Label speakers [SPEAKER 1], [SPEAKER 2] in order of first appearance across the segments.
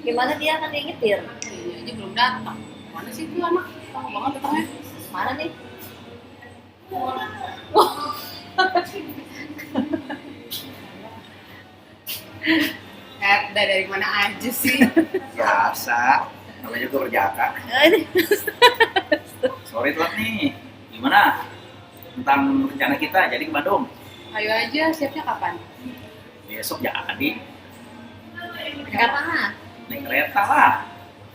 [SPEAKER 1] Gimana dia kan dia nyetir?
[SPEAKER 2] Iya aja belum datang. Mana sih itu anak? Tahu banget datangnya.
[SPEAKER 1] Mana nih?
[SPEAKER 2] Wah, dari mana aja sih?
[SPEAKER 3] Biasa, namanya juga berjaka. Sorry telat nih. Gimana? Tentang rencana kita jadi ke Bandung.
[SPEAKER 2] Ayo aja, siapnya kapan?
[SPEAKER 3] Besok jadi
[SPEAKER 1] Karena
[SPEAKER 3] naik kereta lah.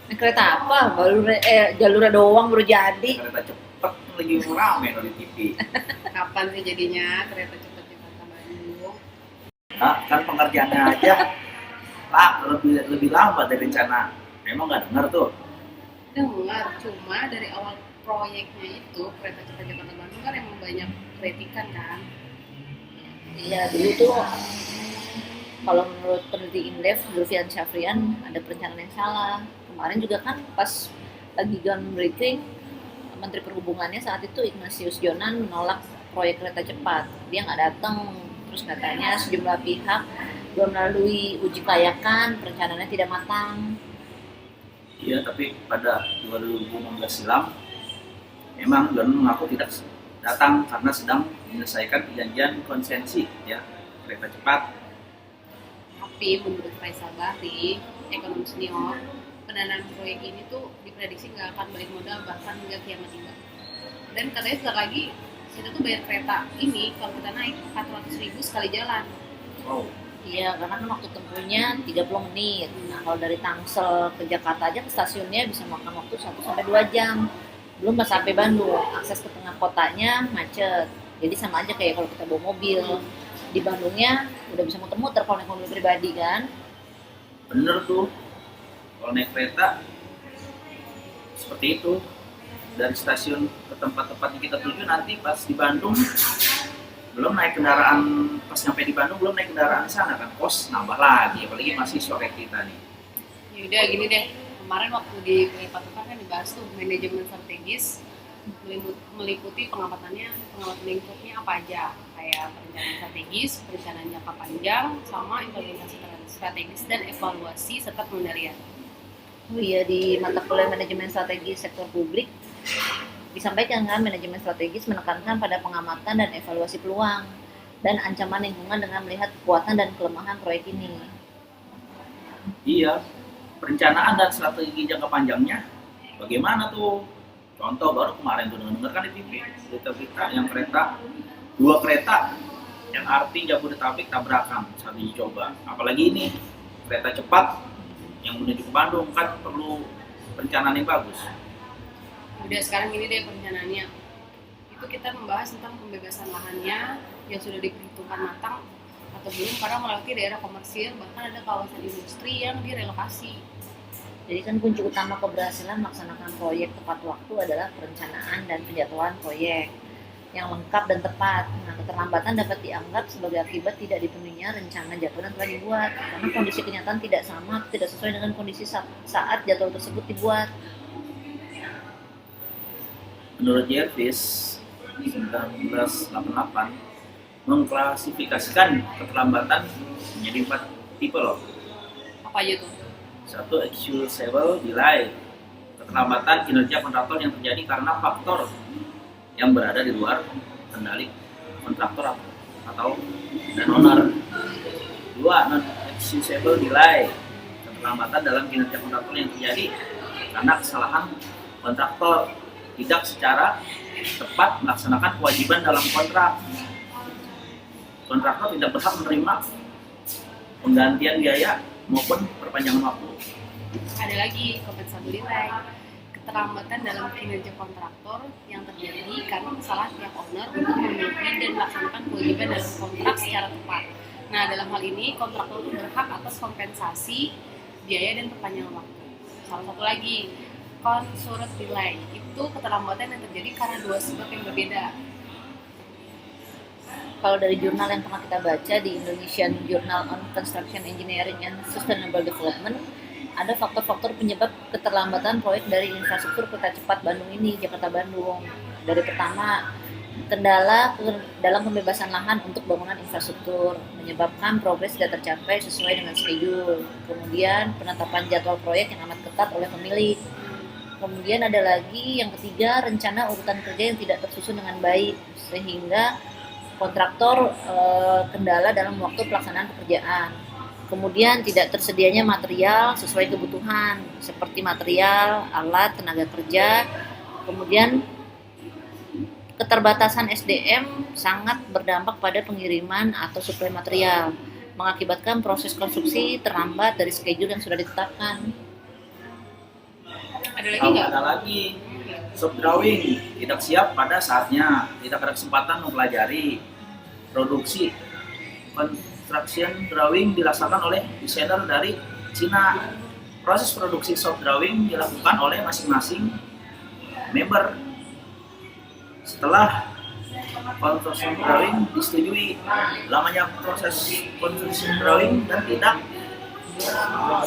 [SPEAKER 1] naik kereta apa? Jalurnya doang baru jadi.
[SPEAKER 3] Kereta cepet lagi rame di TV.
[SPEAKER 2] Kapan sih jadinya kereta cepat Jakarta Bandung?
[SPEAKER 3] Nah, kan pengerjaannya aja lah lebih lama dari rencana. Emang nggak dengar tuh?
[SPEAKER 2] Dengar, cuma dari awal proyeknya itu kereta cepat Jakarta Bandung kan emang banyak kritikan kan.
[SPEAKER 1] Iya dulu tuh kalau menurut peneliti Indef Zulfian Syafrian ada perencanaan yang salah. Kemarin juga kan pas lagi groundbreaking Menteri Perhubungannya saat itu Ignatius Jonan menolak proyek kereta cepat. Dia nggak datang. Terus katanya sejumlah pihak belum melalui uji kelayakan, perencanaannya tidak matang.
[SPEAKER 3] Iya, tapi pada 2016 silam memang Don mengaku tidak datang karena sedang menyelesaikan perjanjian konsensi ya kereta cepat.
[SPEAKER 2] Tapi menurut Faisal Bahri, ekonom senior, pendanaan proyek ini tuh diprediksi nggak akan balik modal bahkan hingga kiamat tiba. Dan katanya sekali lagi kita tuh bayar kereta ini kalau kita naik 400.000 sekali jalan.
[SPEAKER 3] Wow,
[SPEAKER 1] Iya, karena kan waktu tempuhnya 30 menit. Nah, kalau dari Tangsel ke Jakarta aja ke stasiunnya bisa makan waktu 1 sampai 2 jam. Belum pas sampai Bandung, akses ke tengah kotanya macet. Jadi sama aja kayak kalau kita bawa mobil. Di Bandungnya udah bisa muter-muter kalau naik mobil pribadi kan.
[SPEAKER 3] bener tuh. Kalau naik kereta seperti itu dari stasiun ke tempat-tempat yang kita tuju nanti pas di Bandung belum naik kendaraan pas sampai di Bandung belum naik kendaraan di sana kan kos nambah lagi apalagi masih sore kita nih.
[SPEAKER 2] Ya udah gini deh, kemarin waktu di Patukan kan dibahas tuh manajemen strategis meliputi pengamatan lingkupnya apa aja kayak perencanaan strategis, perencanaan jangka panjang, sama implementasi strategis dan evaluasi serta pengendalian.
[SPEAKER 1] Oh iya, di mata kuliah manajemen strategi sektor publik disampaikan kan manajemen strategis menekankan pada pengamatan dan evaluasi peluang dan ancaman lingkungan dengan melihat kekuatan dan kelemahan proyek ini.
[SPEAKER 3] Iya, perencanaan dan strategi jangka panjangnya bagaimana tuh? Contoh baru kemarin tuh denger kan di TV berita-berita yang dua kereta MRT Jabodetabek tabrakan saat dicoba. Apalagi ini kereta cepat yang menuju ke Bandung kan perlu perencanaan yang bagus.
[SPEAKER 2] Udah sekarang gini deh perencanaannya. Itu kita membahas tentang pembebasan lahannya yang sudah diperhitungkan matang atau belum karena melewati daerah komersil bahkan ada kawasan industri yang direlokasi.
[SPEAKER 1] Jadi kan kunci utama keberhasilan melaksanakan proyek tepat waktu adalah perencanaan dan penjadwalan proyek yang lengkap dan tepat. Nah, keterlambatan dapat dianggap sebagai akibat tidak dipenuhinya rencana jadwal yang telah dibuat karena kondisi kenyataan tidak sama, tidak sesuai dengan kondisi saat jadwal tersebut dibuat.
[SPEAKER 3] Menurut Jervis 1988 mengklasifikasikan keterlambatan menjadi 4 tipe loh.
[SPEAKER 2] Apa aja tuh?
[SPEAKER 3] 1. Excusable delay, keterlambatan kinerja kontraktor yang terjadi karena faktor yang berada di luar kendali kontraktor atau dan owner. 2. Non excusable delay, keterlambatan dalam kinerja kontraktor yang terjadi karena kesalahan kontraktor tidak secara tepat melaksanakan kewajiban dalam kontrak. Kontraktor tidak berhak menerima penggantian biaya maupun perpanjangan waktu.
[SPEAKER 2] Ada lagi compensable delay, keterlambatan dalam kinerja kontraktor yang terjadi karena kesalahan pihak owner untuk memenuhi dan melaksanakan kewajiban dalam kontrak secara tepat. Nah, dalam hal ini kontraktor itu berhak atas kompensasi biaya dan perpanjangan waktu. Salah satu lagi, consular delay, itu keterlambatan yang terjadi karena dua sebab yang berbeda.
[SPEAKER 1] Kalau dari jurnal yang pernah kita baca di Indonesian Journal on Construction Engineering and Sustainable Development, ada faktor-faktor penyebab keterlambatan proyek dari infrastruktur kereta cepat Bandung ini, Jakarta Bandung. Dari pertama, Kendala dalam pembebasan lahan untuk bangunan infrastruktur menyebabkan progres tidak tercapai sesuai dengan schedule. Kemudian penetapan jadwal proyek yang amat ketat oleh pemilik. Kemudian ada lagi yang ketiga, rencana urutan kerja yang tidak tersusun dengan baik sehingga kontraktor kendala dalam waktu pelaksanaan pekerjaan. Kemudian tidak tersedianya material sesuai kebutuhan seperti material, alat, tenaga kerja. Kemudian keterbatasan SDM sangat berdampak pada pengiriman atau suplai material, mengakibatkan proses konstruksi terlambat dari schedule yang sudah ditetapkan.
[SPEAKER 2] Ada lagi nggak?
[SPEAKER 3] Ada lagi. Shop drawing tidak siap pada saatnya, tidak ada kesempatan mempelajari. Produksi construction drawing dilaksanakan oleh desainer dari Cina. Proses produksi shop drawing dilakukan oleh masing-masing member. Setelah construction drawing disetujui, lamanya proses construction drawing dan tidak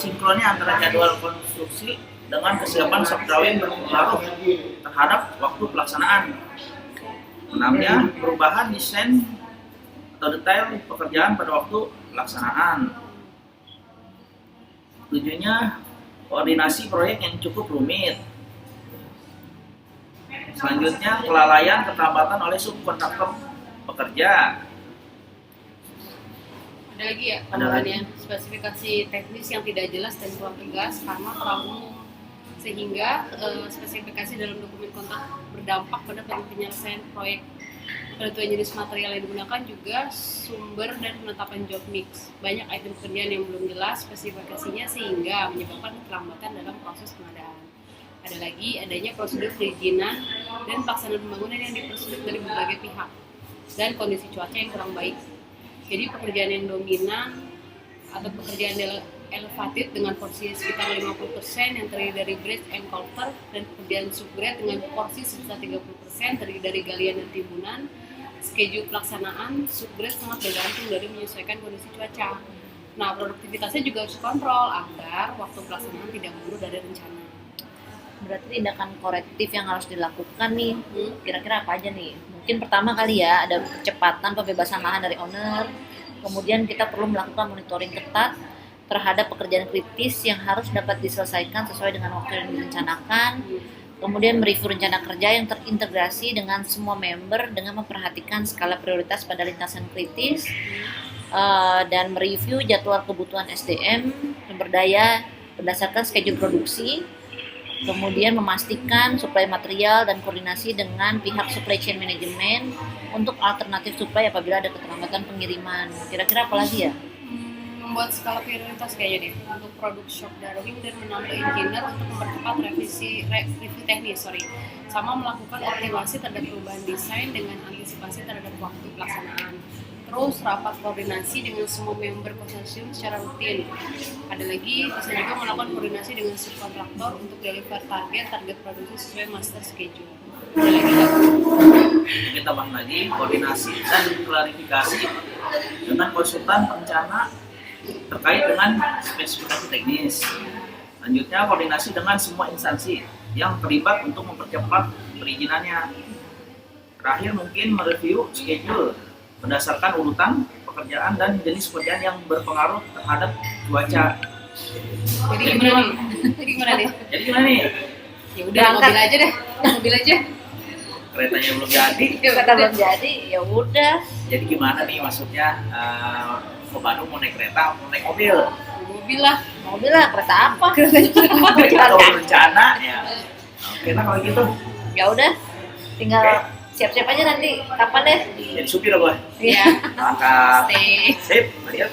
[SPEAKER 3] sinkronnya antara jadwal konstruksi dengan kesiapan shop drawing berpengaruh terhadap waktu pelaksanaan. Enamnya, perubahan desain atau detail pekerjaan pada waktu pelaksanaan. Tujuannya, koordinasi proyek yang cukup rumit. Selanjutnya, kelalaian keterlambatan oleh subkontraktor pekerja.
[SPEAKER 2] Ada lagi ya,
[SPEAKER 3] Ada lagi.
[SPEAKER 2] spesifikasi teknis yang tidak jelas dan kurang tegas karena terlalu umum, sehingga spesifikasi dalam dokumen kontrak berdampak pada penyelesaian proyek. Penentuan jenis material yang digunakan juga sumber dan penetapan job mix. Banyak item pekerjaan yang belum jelas spesifikasinya sehingga menyebabkan keterlambatan dalam proses pengadaan. Ada lagi adanya prosedur perizinan dan pelaksanaan pembangunan yang dipersulit dari berbagai pihak dan kondisi cuaca yang kurang baik. Jadi pekerjaan yang dominan atau pekerjaan elevated dengan porsi sekitar 50% yang terdiri dari bridge and culvert, dan pekerjaan subgrade dengan porsi sebesar 30% terdiri dari galian dan timbunan. Schedule pelaksanaan subgrade sangat bergantung dari menyesuaikan kondisi cuaca. Nah, produktivitasnya juga harus dikontrol agar waktu pelaksanaan tidak mundur dari rencana.
[SPEAKER 1] Berarti tindakan korektif yang harus dilakukan nih, kira-kira apa aja nih? Mungkin pertama kali ya, ada percepatan pembebasan lahan dari owner. Kemudian kita perlu melakukan monitoring ketat terhadap pekerjaan kritis yang harus dapat diselesaikan sesuai dengan waktu yang direncanakan. Kemudian mereview rencana kerja yang terintegrasi dengan semua member dengan memperhatikan skala prioritas pada lintasan kritis, dan mereview jadwal kebutuhan SDM sumber daya berdasarkan schedule produksi. Kemudian memastikan suplai material dan koordinasi dengan pihak supply chain management untuk alternatif suplai apabila ada keterlambatan pengiriman. Kira-kira apa lagi ya?
[SPEAKER 2] Membuat skala prioritas kayaknya deh untuk produk shop drawing dan menambah engineer untuk mempercepat review teknis, sama melakukan optimasi terhadap perubahan desain dengan antisipasi terhadap waktu pelaksanaan. Terus rapat koordinasi dengan semua member konsorsium secara rutin. Ada lagi, bisa juga melakukan koordinasi dengan subkontraktor untuk deliver target produksi sesuai master schedule. Ada lagi nggak?
[SPEAKER 3] Kita bahas lagi koordinasi dan klarifikasi dengan konsultan perencana terkait dengan spesifikasi teknis. Lanjutnya, koordinasi dengan semua instansi yang terlibat untuk mempercepat perizinannya. Terakhir, mungkin mereview schedule berdasarkan urutan pekerjaan dan jenis pekerjaan yang berpengaruh terhadap cuaca.
[SPEAKER 2] Jadi gimana nih?
[SPEAKER 3] Jadi gimana nih?
[SPEAKER 2] Ya udah, mobil aja deh. Mobil aja.
[SPEAKER 3] Keretanya belum jadi.
[SPEAKER 1] Kata belum jadi, ya udah.
[SPEAKER 3] Jadi gimana nih maksudnya, ke Bandung mau naik kereta, mau naik mobil?
[SPEAKER 2] Mobil lah.
[SPEAKER 1] Mobil lah, kereta apa?
[SPEAKER 3] Kita tahu berencana ya. Oke lah kalau gitu.
[SPEAKER 1] Ya udah, tinggal siap-siap aja nanti kapan deh.
[SPEAKER 3] Jadi supir gue.
[SPEAKER 1] Iya.
[SPEAKER 3] Maka
[SPEAKER 2] Stay.
[SPEAKER 3] sip, lihat.